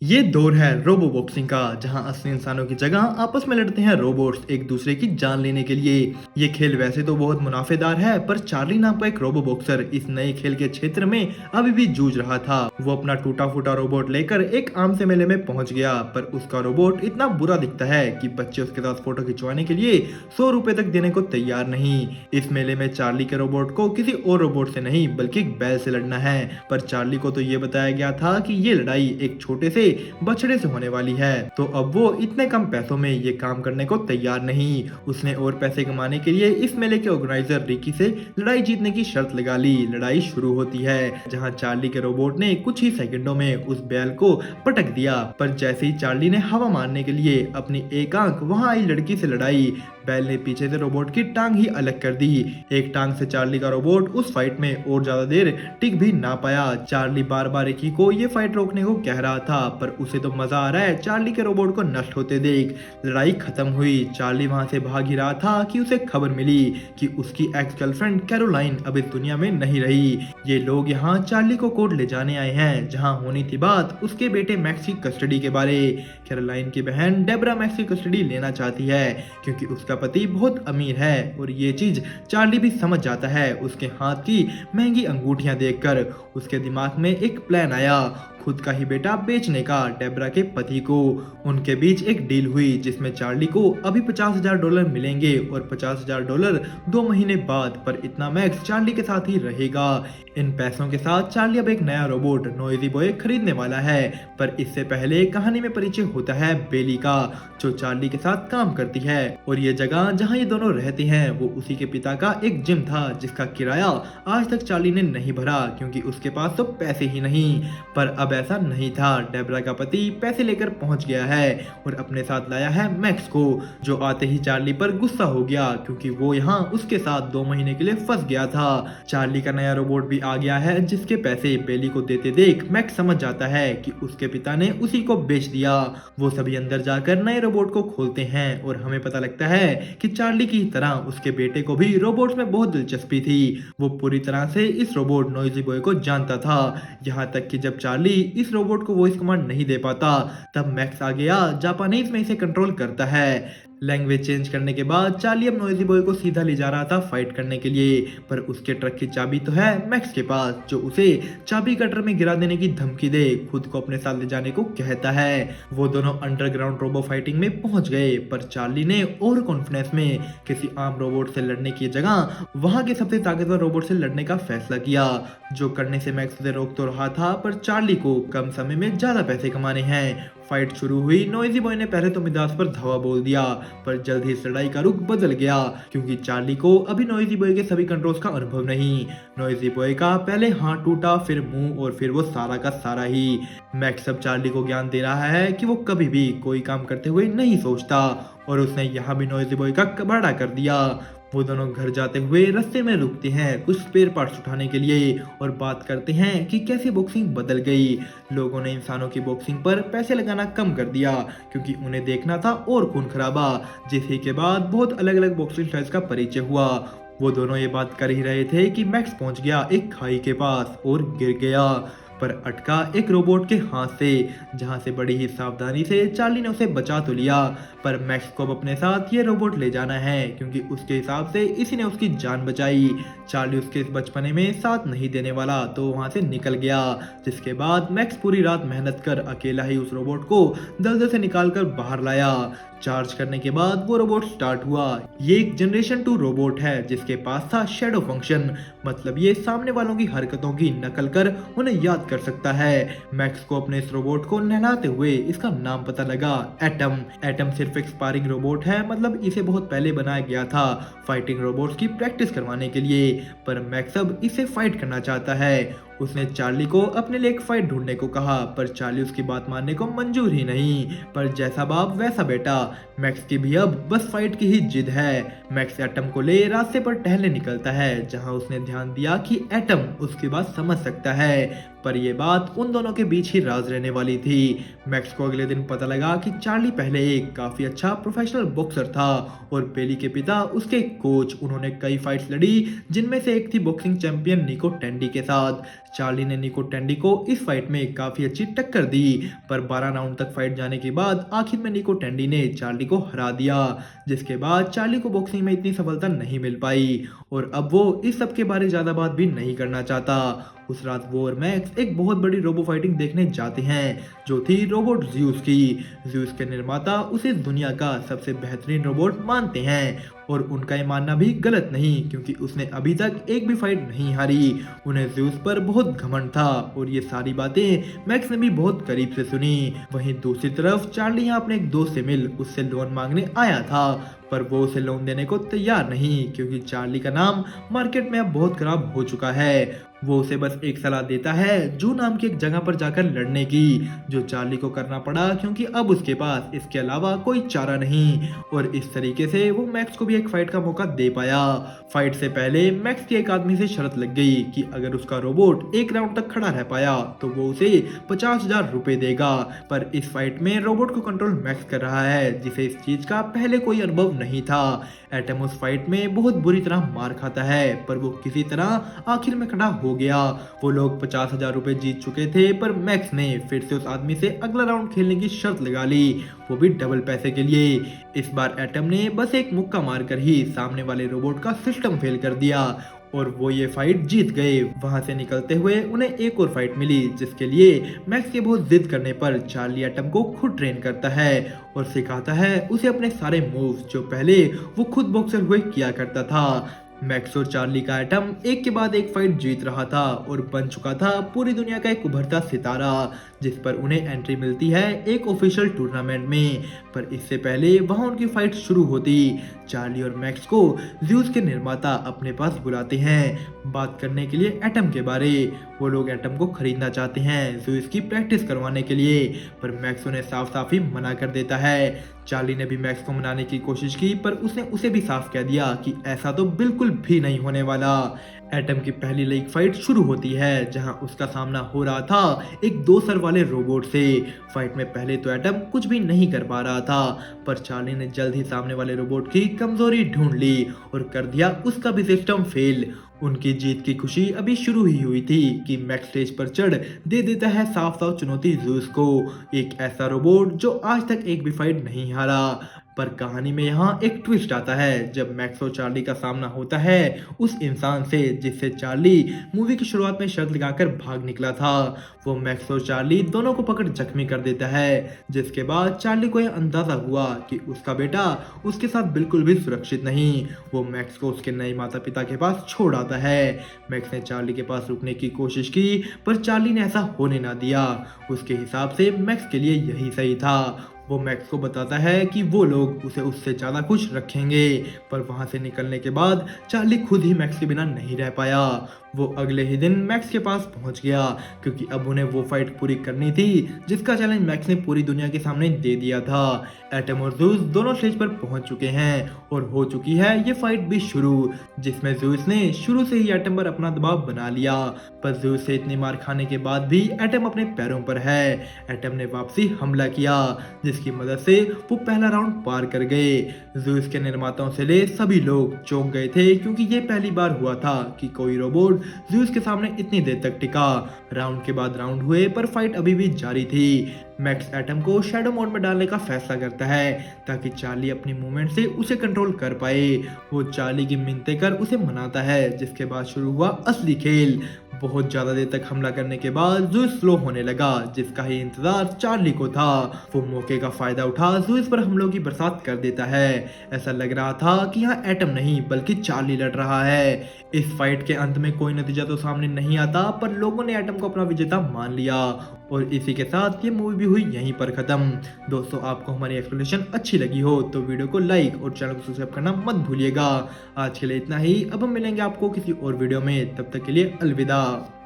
ये दौर है रोबो बॉक्सिंग का, जहां असली इंसानों की जगह आपस में लड़ते हैं रोबोट्स एक दूसरे की जान लेने के लिए। ये खेल वैसे तो बहुत मुनाफेदार है, पर चार्ली नाम का एक रोबो बॉक्सर इस नए खेल के क्षेत्र में अभी भी जूझ रहा था। वो अपना टूटा फूटा रोबोट लेकर एक आम से मेले में पहुंच गया, पर उसका रोबोट इतना बुरा दिखता है कि बच्चे उसके साथ फोटो खिंचवाने के लिए 100 रुपए तक देने को तैयार नहीं। इस मेले में चार्ली के रोबोट को किसी और रोबोट से नहीं बल्कि एक बैल से लड़ना है, पर चार्ली को तो ये बताया गया था कि ये लड़ाई एक छोटे से बछड़े से होने वाली है, तो अब वो इतने कम पैसों में ये काम करने को तैयार नहीं। उसने और पैसे कमाने के लिए इस मेले के ऑर्गेनाइजर रिकी से लड़ाई जीतने की शर्त लगा ली। लड़ाई शुरू होती है, जहां चार्ली के रोबोट ने कुछ ही सेकंडों में उस बैल को पटक दिया, पर जैसे ही चार्ली ने हवा मारने के लिए अपनी एक आंख वहां आई लड़की से लड़ाई, बैल ने पीछे से रोबोट की टांग ही अलग कर दी। एक टांग से चार्ली का रोबोट उस फाइट में और ज्यादा देर टिक भी ना पाया। चार्ली बार बार रिकी को ये फाइट रोकने को कह रहा था, पर उसे तो मजा आ रहा है चार्ली के रोबोट को नष्ट होते देख। लड़ाई खत्म हुई, चार्ली वहां से भाग ही रहा था कि उसे खबर मिली कि उसकी एक्स गर्लफ्रेंड कैरोलाइन अब इस दुनिया में नहीं रही। ये लोग यहाँ चार्ली को कोर्ट ले जाने आए हैं, जहाँ होनी थी बात उसके बेटे मैक्स की कस्टडी के बारे। कैरोलाइन की बहन डेबरा मैक्स की कस्टडी लेना चाहती है, क्योंकि उसका पति बहुत अमीर है, और ये चीज चार्ली भी समझ जाता है उसके हाथ की महंगी अंगूठियां देखकर। उसके दिमाग में एक प्लान आया, खुद का ही बेटा बेचने का डेबरा के पति को। उनके बीच एक डील हुई जिसमें चार्ली को अभी $50,000 मिलेंगे और $50,000 2 महीने बाद, पर इतना मैक्स चार्ली के साथ ही रहेगा। इन पैसों के साथ चार्ली अब एक नया रोबोट नोइजी बॉय खरीदने वाला है, पर इससे पहले कहानी में परिचय होता है बेली का, जो चार्ली के साथ काम करती है। और ये जगह जहाँ ये दोनों रहते हैं वो उसी के पिता का एक जिम था, जिसका किराया आज तक चार्ली ने नहीं भरा, क्योंकि उसके पास तो पैसे ही नहीं। पर अब ऐसा नहीं था, डेबरा का पति पैसे लेकर पहुंच गया है और अपने साथ लाया है मैक्स को, जो आते ही चार्ली पर गुस्सा हो गया, क्योंकि वो यहाँ उसके साथ 2 महीने के लिए फंस गया था। चार्ली का नया रोबोट भी आ गया है, जिसके पैसे बेली को देते देख मैक्स समझ जाता है कि उसके पिता ने उसी को बेच दिया। वो सभी अंदर जाकर नए रोबोट को खोलते हैं, और हमें पता लगता है कि चार्ली की तरह उसके बेटे को भी रोबोट्स में बहुत दिलचस्पी थी। वो पूरी तरह से इस रोबोट नोइजी बॉय को जानता था, यहाँ तक कि जब चार्ली इस रोबोट को वॉइस कमांड नहीं दे पाता, तब मैक्स आ गया, जापानीज में इसे कंट्रोल करता है। लैंग्वेज चेंज करने के बाद चार्ली अब नोइजी बॉय को सीधा ले जा रहा था फाइट करने के लिए, पर उसके ट्रक की चाबी तो है मैक्स के पास, जो उसे चाबी कटर में गिरा देने की धमकी दे खुद को अपने साथ ले जाने को कहता है। वो दोनों अंडरग्राउंड रोबो फाइटिंग में पहुंच गए, पर चार्ली ने ओवर कॉन्फिडेंस में किसी आम रोबोट से लड़ने की जगह वहां के सबसे ताकतवर रोबोट से लड़ने का फैसला किया, जो करने से मैक्स उसे रोक तो रहा था, पर चार्ली को कम समय में ज्यादा पैसे कमाने हैं। फाइट शुरू हुई, नोइजी बॉय ने पहले तो मिदास पर धावा बोल दिया, पर जल्द ही इस लड़ाई का रुख बदल गया, क्योंकि चार्ली को अभी नोइजी बॉय के सभी कंट्रोल्स का अनुभव नहीं। नोइजी बॉय का पहले हाथ टूटा, फिर मुंह, और फिर वो सारा का सारा ही। मैक्स अब चार्ली को ज्ञान दे रहा है कि वो कभी भी कोई काम करते हुए नहीं सोचता, और उसने यहाँ भी नोइजी बॉय का कबाड़ा कर दिया। वो दोनों घर जाते हुए रास्ते में रुकते हैं कुछ स्पेयर पार्ट्स उठाने के लिए, और बात करते हैं कि कैसे बॉक्सिंग बदल गई। लोगों ने इंसानों की बॉक्सिंग पर पैसे लगाना कम कर दिया, क्योंकि उन्हें देखना था और खून खराबा, जिसके के बाद बहुत अलग अलग बॉक्सिंग स्टाइल्स का परिचय हुआ। वो दोनों ये बात कर ही रहे थे कि मैक्स पहुंच गया एक खाई के पास और गिर गया, पर अटका एक रोबोट के हाथ से, जहां से बड़ी ही सावधानी से चार्ली ने उसे बचा तो लिया, पर मैक्स को अब अपने साथ ये रोबोट ले जाना है, क्योंकि उसके हिसाब से इसी ने उसकी जान बचाई। चार्ली उसके इस बचपने में साथ नहीं देने वाला, तो वहां से निकल गया, जिसके बाद मैक्स पूरी रात मेहनत कर अकेला ही उस रोबोट को दलदल से निकाल कर बाहर लाया। चार्ज करने के बाद वो रोबोट स्टार्ट हुआ। ये एक जनरेशन 2 रोबोट है, जिसके पास था शैडो फंक्शन, मतलब ये सामने वालों की हरकतों की नकल कर उन्हें याद कर सकता है। मैक्स को अपने इस रोबोट को नहलाते हुए इसका नाम पता लगा, एटम। एटम सिर्फ एक स्पारिंग रोबोट है, मतलब इसे बहुत पहले बनाया गया था फाइटिंग रोबोट्स की प्रैक्टिस करवाने के लिए, पर मैक्स अब इसे फाइट करना चाहता है। उसने चार्ली को अपने लिए एक फाइट ढूंढने को कहा, पर चार्ली उसकी बात मानने को मंजूर ही नहीं। पर जैसा बाप वैसा बेटा, मैक्स की भी अब बस फाइट की ही जिद है। मैक्स एटम को ले रास्ते पर टहलने निकलता है, जहां उसने ध्यान दिया कि एटम उसकी बात समझ सकता है, पर ये बात उन दोनों के बीच ही राज रहने वाली थी। मैक्स को अगले दिन पता लगा कि चार्ली पहले एक काफी अच्छा प्रोफेशनल बॉक्सर था और बेली के पिता उसके कोच। उन्होंने कई फाइट्स लड़ी जिनमें से एक थी बॉक्सिंग चैंपियन निको टेंडी के साथ। चार्ली ने निको टेंडी को इस फाइट में काफी अच्छी टक्कर दी, पर 12 राउंड तक फाइट जाने के बाद आखिर में निको टेंडी ने चार्ली को हरा दिया, जिसके बाद चार्ली को बॉक्सिंग में इतनी सफलता नहीं मिल पाई और अब वो इस सब के बारे ज्यादा बात भी नहीं करना चाहता। उस रात वो और मैक्स एक बहुत बड़ी रोबो फाइटिंग देखने जाते हैं, जो थी रोबोट ज़्यूस की। ज़्यूस के निर्माता उसे दुनिया का सबसे बेहतरीन रोबोट मानते हैं और उनका ये मानना भी गलत नहीं, क्योंकि उसने अभी तक एक भी फाइट नहीं हारी। उन्हें ज़्यूस पर बहुत घमंड था और ये सारी बातें मैक्स ने भी बहुत करीब से सुनी। वहीं दूसरी तरफ चार्ली यहाँ अपने एक दोस्त से मिल उससे लोन मांगने आया था, पर वो उसे लोन देने को तैयार नहीं, क्योंकि चार्ली का नाम मार्केट में अब बहुत खराब हो चुका है। वो उसे बस एक सलाह देता है जू नाम की एक जगह पर जाकर लड़ने की, जो चार्ली को करना पड़ा क्योंकि अब उसके पास इसके अलावा कोई चारा नहीं। और इस तरीके से वो मैक्स को भी एक फाइट का मौका दे पाया। फाइट से पहले मैक्स की एक आदमी से शर्त लग गई कि अगर उसका रोबोट एक राउंड तक खड़ा रह पाया तो वो उसे 50,000 रुपए देगा। पर इस फाइट में रोबोट को कंट्रोल मैक्स कर रहा है, जिसे इस चीज का पहले कोई अनुभव नहीं था। एटम उस फाइट में बहुत बुरी तरह मार खाता है, पर वो किसी तरह आखिर में खड़ा हो गया। वो लोग 50,000 रुपए जीत चुके थे, पर मैक्स ने फिर से उस आदमी से अगला राउंड खेलने की शर्त लगा ली, वो भी डबल पैसे के लिए। इस बार एटम ने बस एक मुक्का मारकर ही सामने वाले रोबोट का सिस्टम फेल कर दिया और वो ये फाइट जीत गए। वहां से निकलते हुए उन्हें एक और फाइट मिली, जिसके लिए मैक्स के बहुत जिद करने पर चार्ली एटम को खुद ट्रेन करता है और सिखाता है उसे अपने सारे मूव्स, जो पहले वो खुद बॉक्सर हुए किया करता था। मैक्स और चार्ली का एटम एक के बाद एक फाइट जीत रहा था और बन चुका था पूरी दुनिया का एक उभरता सितारा, जिस पर उन्हें एंट्री मिलती है एक ऑफिशियल टूर्नामेंट में। पर इससे पहले वहां उनकी फाइट शुरू होती, चार्ली और मैक्स को ज़्यूस के निर्माता अपने पास बुलाते हैं बात करने के लिए एटम के बारे। वो लोग एटम को खरीदना चाहते हैं ज़्यूस की प्रैक्टिस करवाने के लिए, पर मैक्स उन्हें साफ साफ ही मना कर देता है। चार्ली ने भी मैक्स को मनाने की कोशिश की, पर उसने उसे भी साफ कह दिया कि ऐसा तो बिल्कुल भी नहीं होने वाला। एटम की पहली लीग फाइट शुरू होती है, जहां उसका सामना हो रहा था एक 2 सर वाले रोबोट से। फाइट में पहले तो एटम कुछ भी नहीं कर पा रहा था, पर चार्ली ने जल्द ही सामने वाले रोबोट की कमजोरी ढूंढ ली और कर दिया उसका भी सिस्टम फेल। उनकी जीत की खुशी अभी शुरू ही हुई थी कि मैक्स स्टेज पर चढ़ दे देता है साफ साफ चुनौती ज़्यूस को, एक ऐसा रोबोट जो आज तक एक भी फाइट नहीं हारा। पर कहानी में यहाँ एक ट्विस्ट आता है जब मैक्स और चार्ली का सामना होता है उस इंसान से जिससे चार्ली मूवी की शुरुआत में शर्त लगाकर भाग निकला था। वो मैक्स और चार्ली दोनों को पकड़ जख्मी कर देता है, जिसके बाद चार्ली को यह अंदाजा हुआ कि उसका बेटा उसके साथ बिल्कुल भी सुरक्षित नहीं। वो मैक्स को उसके नए माता पिता के पास छोड़ आता है। मैक्स ने चार्ली के पास रुकने की कोशिश की, पर चार्ली ने ऐसा होने ना दिया। उसके हिसाब से मैक्स के लिए यही सही था। वो मैक्स को बताता है कि वो लोग उसे उससे ज़्यादा खुश रखेंगे, पर वहाँ से निकलने के बाद चार्ली खुद ही मैक्स के बिना नहीं रह पाया। वो अगले ही दिन मैक्स के पास पहुंच गया, क्योंकि अब उन्हें वो फाइट पूरी करनी थी जिसका चैलेंज मैक्स ने पूरी दुनिया के सामने दे दिया था। एटम और ज़्यूस दोनों स्टेज पर पहुंच चुके हैं और हो चुकी है ये फाइट भी शुरू, जिसमें ज़्यूस ने शुरू से ही एटम पर अपना दबाव बना लिया। पर ज़्यूस से इतनी मार खाने के बाद भी एटम अपने पैरों पर है। एटम ने वापसी हमला किया, जिसकी मदद से वो पहला राउंड पार कर गए। ज़्यूस के निर्माताओं से ले सभी लोग चौंक गए थे, क्योंकि ये पहली बार हुआ था कि कोई रोबोट ज़्यूस के सामने इतनी देर तक टिका। राउंड के बाद राउंड हुए, पर फाइट अभी भी जारी थी। मैक्स एटम को शैडो मोड में डालने का फैसला करता है ताकि चार्ली अपनी मूवमेंट से उसे कंट्रोल कर पाए। वो चार्ली की मिन्नतें कर उसे मनाता है, जिसके बाद शुरू हुआ असली खेल। बहुत ज्यादा देर तक हमला करने के बाद ज़्यूस स्लो होने लगा, जिसका ही इंतजार चार्ली को था। वो मौके का फायदा उठा ज़्यूस पर हमलों की बरसात कर देता है। ऐसा लग रहा था कि यहाँ एटम नहीं बल्कि चार्ली लड़ रहा है। इस फाइट के अंत में कोई नतीजा तो सामने नहीं आता, पर लोगों ने एटम को अपना विजेता मान लिया और इसी के साथ ये मूवी भी हुई यहीं पर खत्म। दोस्तों, आपको हमारी एक्सप्लेनेशन अच्छी लगी हो तो वीडियो को लाइक और चैनल को सब्सक्राइब करना मत भूलिएगा। आज के लिए इतना ही, अब हम मिलेंगे आपको किसी और वीडियो में, तब तक के लिए अलविदा।